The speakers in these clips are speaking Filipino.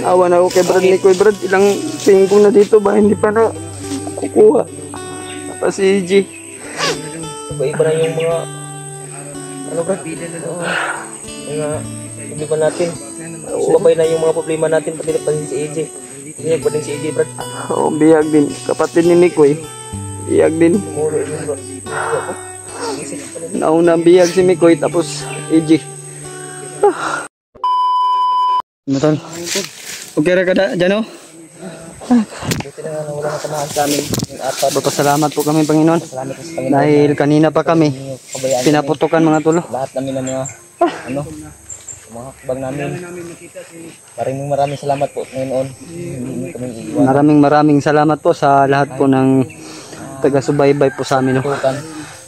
Awan ako kay Brad Nicoy. Brad, ilang pingpong na dito ba? Hindi pa na kukuha. Pa si G. Iba-iba na yung mga ano Brad? Mga problema natin. Sumabay na yung mga problema natin pati na si AJ. Biyag pa din si AJ Brad. Oo, biyag din. Kapatid ni Nicoy. Biyag din. Nauna biyag si Mikoy tapos AJ. Matol. Okay ra kada dyan o? Buti na nga wala na tamahan sa amin. Papasalamat po kami Panginoon. Salamat sa Panginoon. Dahil kanina pa kami pinaputukan mga tulo. Lahat namin ng mga mga hakbang namin. Maraming salamat po Panginoon. Hindi kami iiwan. Maraming salamat po sa lahat po ng taga-subaybay po sa amin. No?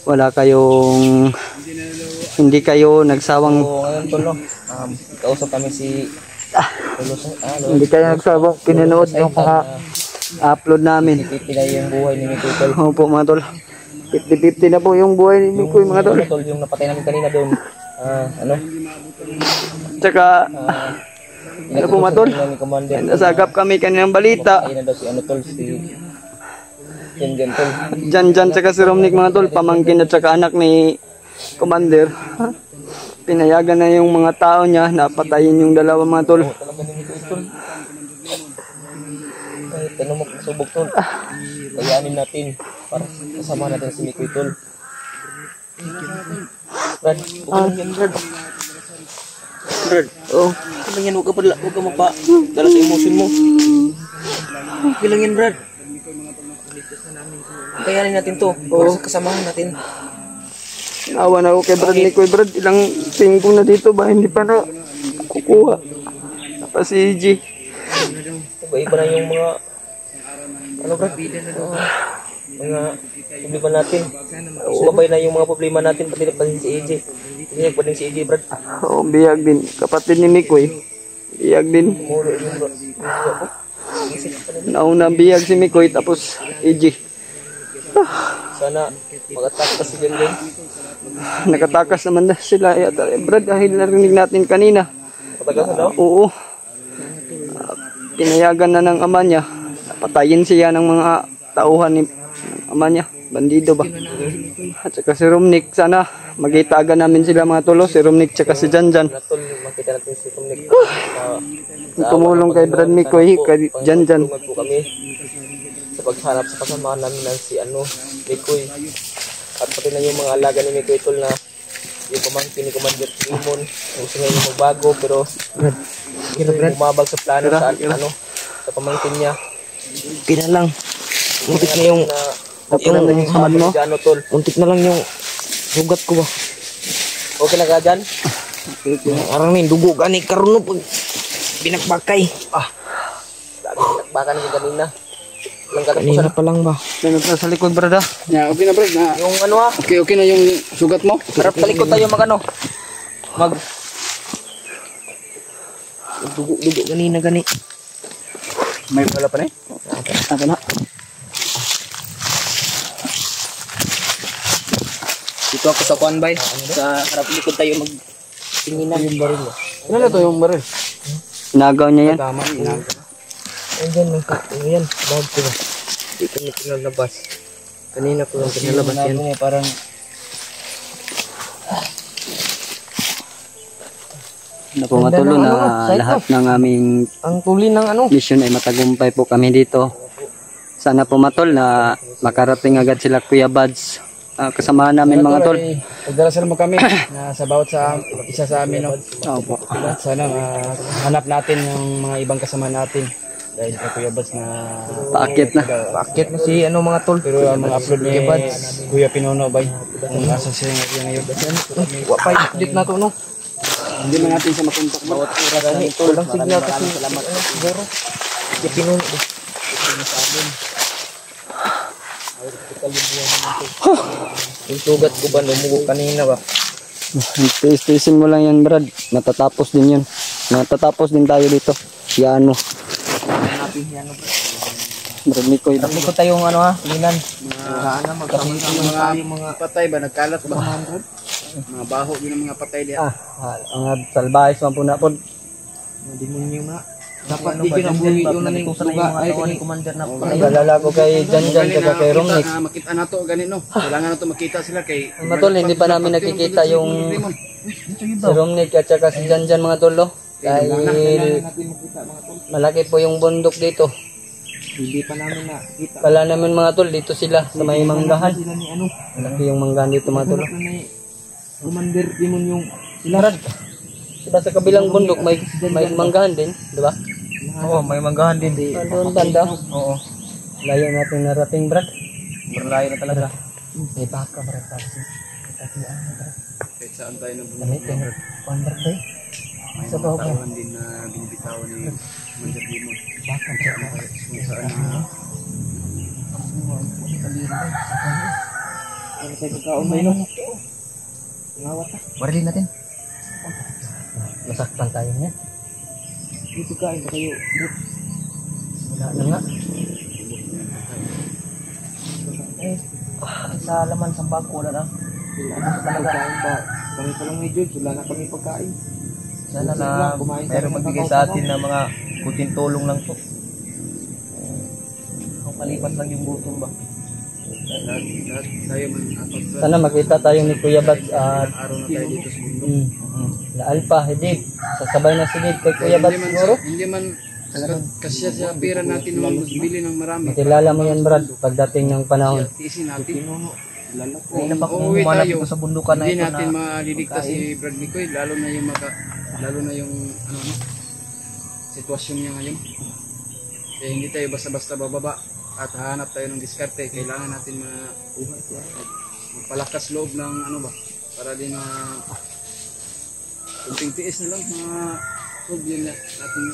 Wala kayong hindi kayo nagsawang ngayon Tol, kausap kami si hindi kayo nagsawang pinanood yung mga upload namin. 50-50 na yung buhay ni Mikoy Tol. Opo mga tol. 50-50 na po yung buhay ni Mikoy mga tol. Yung napatay namin kanina doon. Tsaka ano po mga tol, nasagap kami kaninang balita. Ayun na daw si Tol, si Tol. Jan tsaka si Romnick mga tol, pamangkin at tsaka anak ni Commander. Pinayagan na yung mga tao niya na patayin yung dalawa mga tol. Talaga ni Mikoy Tol. Kahit ano magpasubok Tol, kayanin natin para kasama natin si Mikoy Tol. Brad, yan Brad. Brad, oh. Kailan yan, huwag ka magpa-dala sa emotion mo. Kailan yan Brad. Kayanin natin to, para sa kasamahan natin. Awan ako kay Brad Nicoy. Brad, ilang pingpong na dito ba? Hindi pa na kukuha. Pa si G. Iba-iba na yung mga Brad? Mga problema natin. Sumabay na yung mga problema natin pati na si AJ. Biyag pa din si AJ Brad. Oo, biyag din. Kapatid ni Mikoy. Biyag din. Nauna biyag si Mikoy tapos AJ. Sana makatakas si Jen. Nakatakas naman na sila. Brad, dahil narinig natin kanina. Nakatakas na daw? Oo. Pinayagan na ng ama niya. Patayin siya ng mga tauhan ni ama niya. Bandido ba? At saka si Romnick, sana magitagan namin sila mga tulo. Si Romnick tsaka si Janjan. Makita natin si Romnick. Tumulong kay Brad Mikoy, kay Janjan. Tulungan po kami sa paghanap sa kasamaan namin ng si Mikoy. At pati na yung mga alaga ni Mikoy Tol na yung pamangkin ni Commander Simon. Gusto ngayon magbago pero bumabag sa plano sa pamangkin niya. Pinalang. Untik na yung hamad mo? Untik na lang yung sugat ko ba? Okay na ka dyan? Arang nin, dugo gani karuno pag binakbakay. Binakbakan ko kanina. Kanina pa lang ba? Meron na sa likod, brad. Yeah, okay na, brad. Yung Okay na yung sugat mo? Harap sa likod tayo dugo kanina gani. May pala pa na eh? Ako na. Dito ako sa Kwanbay. Sa harap likod tayo magtinginan. Yung baril mo. Ano na ito yung baril? Inagaw niya yan? Tama, inagaw. Ayan, bag ko ba? Hindi kami pinalabas. Kanina ko lang pinalabas yan. Parang Napumatulo na lahat ng aming ang tuli ng mission ay matagumpay po kami dito. Sana pumatol na makarating agad sila Kuya Buds. Kasamahan namin mga tol. Pagdarasal mo kami na sa bawat isa sa amin. No? Opo. Sana hanap natin yung mga ibang kasama natin. Dahil sa Kuya Buds na Paakit na. Paakit na si mga tol. Pero ang mga upload ni Kuya Pinono bay. Kung asa siya ngayon. Wapay update na to no. Hindi man natin siya makontak bawat oras ng tol. Walang signal kasi salamat siguro. Kuya Pinono. Yung sugat ko ba lumugog kanina ba? Tiis-tiisin mo lang yan, Brad. Matatapos din yan. Matatapos din tayo dito. Yan mo. Brad Nicoy. Tapos ko tayong tingnan. Mga patay ba nagkalat ba mga mga baho din ang mga patay diya. Ang salbahis man po na po. Demonyo na. Dapat di kinabuhi yung suga ay ni commander na Nalala ko kay Janjan at kay Romnick. Makita na to ganito. Kailangan na to makita sila kay Mga tol, hindi pa namin nakikita yung si Romnick at saka si Janjan mga tol. Dahil malaki po yung bundok dito. hindi pa namin nakita. Kala namin mga tol, dito sila sa may manggahan. Sila ni ano, Malaki yung manggahan dito mga tol. commander Timon yung Brad, diba sa kabilang bundok may manggahan din, di ba? Oo, may manggahan din. Doon banda. Oo. Layo natin narating, Brad. Berlayo na talaga. May baka, Brad. saan tayo nang Damit yung Brad, eh. Sa bawah ba? Tawan din na binibitawan ni Commander Timon. Baka, Brad. Kung saan na Ano tayo kakaumay no? Ngawat ha. Barilin natin. Masaktan tayo niya. Dito kain pa kayo. Wala na nga. Sa laman sa bag wala na. Wala na talaga. Kain pa. Kami pa lang medyo. Wala na kami pagkain. Sana na mayroong magbigay sa atin na mga kuting tulong lang po. Kung malipat lang yung gutom ba? lahat tayo man apat sa Sana makita tayo ni Kuya Bats at araw na tayo dito sa bundok. na Alpha, Hidib. Sasabay na si Hidib kay Kuya Bats siguro. Hindi man kasi sa pera natin naman bili ng marami. Makilala mo yan, Brad, pagdating ng panahon. Tiisin natin. Hindi na pa kung Uuwi humanap tayo. dito sa bundukan na Hindi ito natin na maliligtas si Brad Nicoy, lalo na yung ano sitwasyon niya ngayon. Eh, hindi tayo basta-basta bababa at hahanap tayo ng diskarte. Kailangan natin magpalakas loob ng ano ba para din na kunting tiis na lang mga problem natin.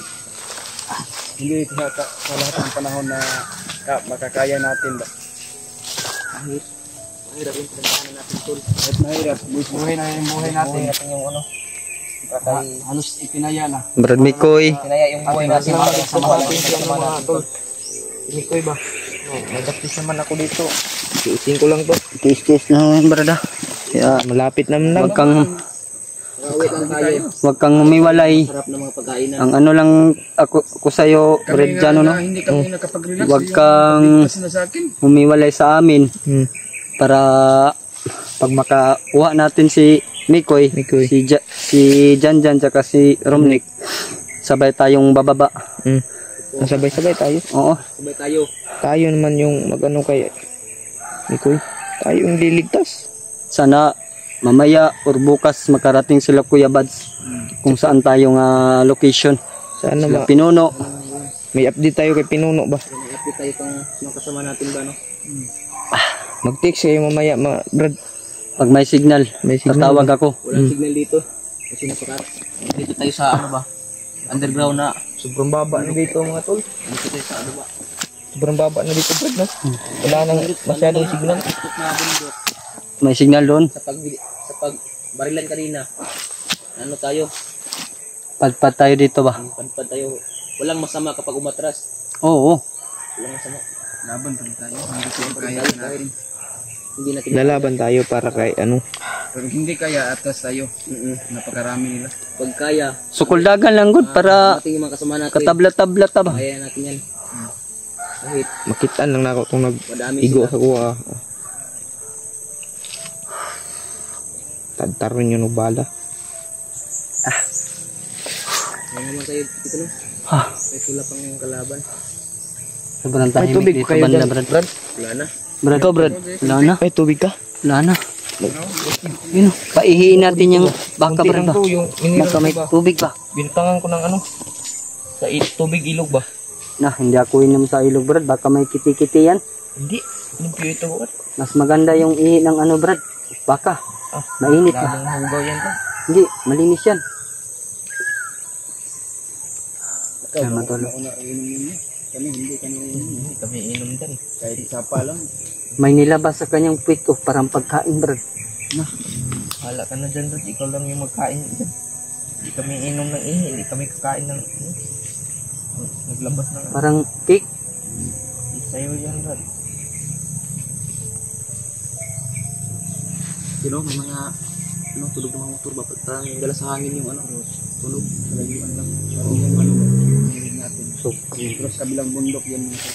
Hindi sa lahat ng panahon na makakaya natin ba. mahirap yung pinagdaanan natin tol. At mahirap, buhay na yung buhay natin. Buhay natin yung ano. Halos ipinaya na. Brad Mikoy. Kinaya yung buhay natin. mga tol. Nikoy ba? May dapis naman ako dito. Iusin ko lang to. Tis-tis na naman, Brad. Kaya Malapit naman lang. wag kang humiwalay. Sarap ng mga pagkainan. Ang ano lang ako sa'yo, Brad, dyan, no? Hindi kami nakapag-relax. Wag kang Kasi na sa akin. humiwalay sa amin para pag makakuha natin si Mikoy, si Janjan, tsaka si Romnick, sabay tayong bababa. Sabay-sabay tayo. Oo. Sabay tayo. Tayo naman yung mag-ano kay Nikoy. Tayo yung liligtas. Sana mamaya or bukas makarating sila Kuya Bads kung saan tayong location. Sana Sila Pinuno. may update tayo kay Pinuno ba? May update tayo kung mga kasama natin ba, no? Mag-text kayo mamaya, Brad. Pag may signal, May signal tatawag ako. Walang signal dito. Kasi dito tayo sa ano ba? Underground na. Sobrang baba na dito mga tol. Dito tayo sa ano ba? Sobrang baba na dito, Brad, no? Wala nang masyadong signal. Tuktok na bundok. May signal doon. Sa pag barilan kanina. Ano tayo? Padpad tayo dito ba? Padpad tayo. Walang masama kapag umatras. Oo. Walang masama. Laban pa tayo. Hindi kaya natin. Hindi natin. Lalaban tayo para kay ano. Pero hindi kaya atas tayo. Napakarami nila. Pag kaya, Sukuldagan lang good para ating mga kasama natin. katabla-tabla ta ba? Kaya natin yan. Kahit Makitaan lang na ako itong madami nag-igo sila. sa kuha. Tadtaron nyo ng bala. Kaya naman tayo dito no. Ha. May pula pang kalaban. Sobrang May tahimik tubig dito kayo banda, dyan, Brad. Brad. Wala na. Brad, Brad. Wala na. May tubig ka? Wala na. Yun, paihiin natin yung baka, Kunti Brad lang ba? to, yung iniram Baka may ko ba? tubig ba? Bintangan ko ng ano. Sa tubig ilog ba? Na, hindi ako inom sa ilog, Brad. Baka may kiti-kiti yan. Hindi. Limpyo ito, Brad. Mas maganda yung ihi ng ano, Brad. Baka. Mainit na. Lamang hugaw yan ba? Hindi, malinis yan. Ikaw, Kaya matulog. nauna inom yun. Kami hindi kami inom. Hindi kami inom dyan. Kahit sapa lang. May nilabas sa kanyang puwit ko parang pagkain, Brad. Hala ka na dyan, Brad. Ikaw lang yung magkain dyan. Hindi kami inom ng ihi. Hindi kami kakain ng naglabas ng Parang cake. sa'yo yan, Brad. Sino, may mga tulog ng mga motor ba? Parang yung dala sa hangin yung tunog. Talagian lang. Parang yung Bulugsog. Pero sa kabilang bundok yan mga tol.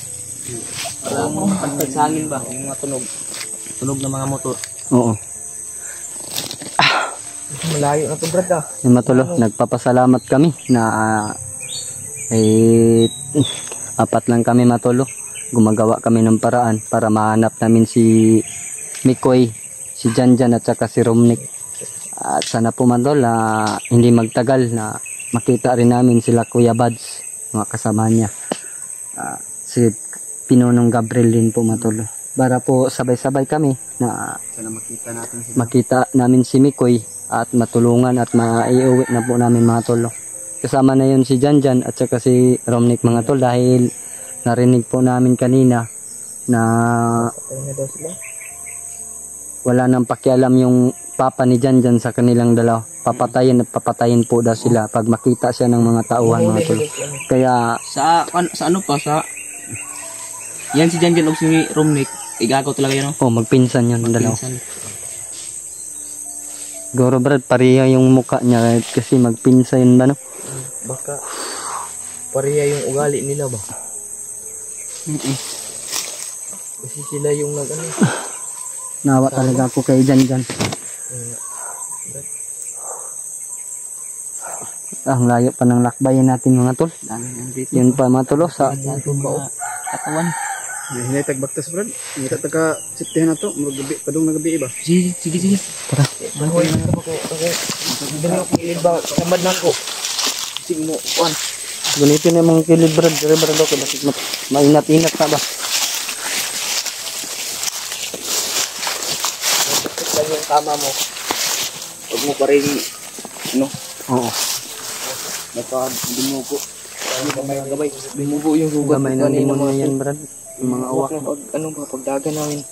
Parang pagpag sa hangin ba? Yung mga tunog. Tunog ng mga motor. Oo. Malayo na to Brad ah. Yung matulo, nagpapasalamat kami na apat lang kami matulo. Gumagawa kami ng paraan para mahanap namin si Mikoy, si Janjan at saka si Romnick. At sana po matol hindi magtagal na makita rin namin sila Kuya Bads, mga kasama niya. Si Pinonong Gabriel din po matol. Para po sabay-sabay kami na Sana makita natin sila. makita namin si Mikoy at matulungan at maiuwi na po namin mga tol. Kasama na yun si Janjan at saka si Romnick mga tol dahil narinig po namin kanina na Ayun na daw sila. wala nang pakialam yung papa ni Janjan sa kanilang dalaw. Papatayin at papatayin po daw sila pag makita siya ng mga tauhan mga tol. Kaya Sa ano pa sa yan si Janjan o si Romnick. Igagaw talaga yun. magpinsan yun ang dalaw. Pinsan. Goro Brad, pareha yung mukha niya kasi magpinsan ba no? Baka pareha yung ugali nila ba? Kasi sila yung nag-ano. Nawa talaga ako kay Janjan. Ang layo pa ng lakbayan natin mga tol. Yun pa mga tol sa Katawan. Hinay tagbaktas Brad. Hinay taga siptihan na to. Magabi, padung nagabi ba? Sige. Tara. Bahoy na ako. Dali ako iba. Samad na ako. Sige mo. Kuan. Gunitin yung mga kilid Brad. Dire Brad ako. Bakit mainat-inat na ba? Ito lang yung kama mo. Huwag mo pa rin Oo. nagpa-dumugo. Hindi pa may gabay. Dumugo yung sugat. Gamay ng limon na yan Brad. Yung mga awak. Pagdaga namin.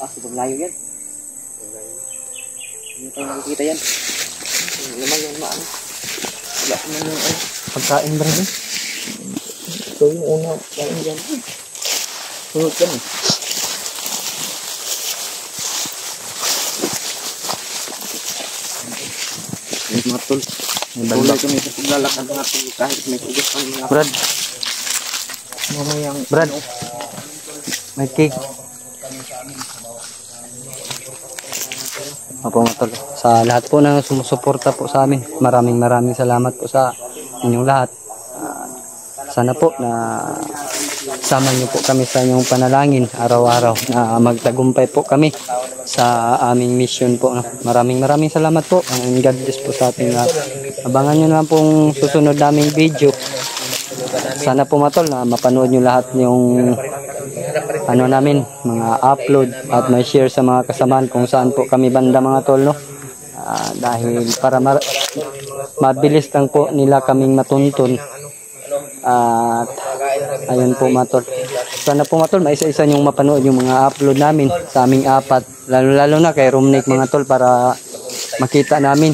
Sobrang layo yan. Hindi tayo makikita yan. Lamang yung maan. Wala naman yung ano. Pagkain Brad eh. Ito yung una. Kain dyan. Sunod ka na. Mga tol. May Tulay balbak. kami sa paglalakad natin kahit may ugas kami mga Brad. mamayang Brad. May cake. Opo mga tol. Sa lahat po na sumusuporta po sa amin. Maraming salamat po sa inyong lahat. Sana po na sama niyo po kami sa inyong panalangin araw-araw na magtagumpay po kami sa aming mission po. Maraming salamat po. And God bless po sa ating lahat. Abangan nyo na pong susunod naming video. Sana po matol na mapanood nyo lahat yung ano namin, mga upload at may share sa mga kasamaan kung saan po kami banda mga tol, no? Dahil para mabilis lang po nila kaming matuntun. At ayun po matol. Sana po matol, maisa-isa nyong mapanood yung mga upload namin sa aming apat. Lalo na kay Romnick mga tol para makita namin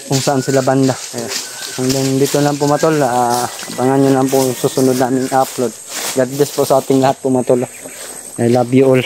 kung saan sila banda. Ayan. Hanggang dito lang po matol. Abangan nyo lang po susunod namin upload. God bless po sa ating lahat po matol. I love you all.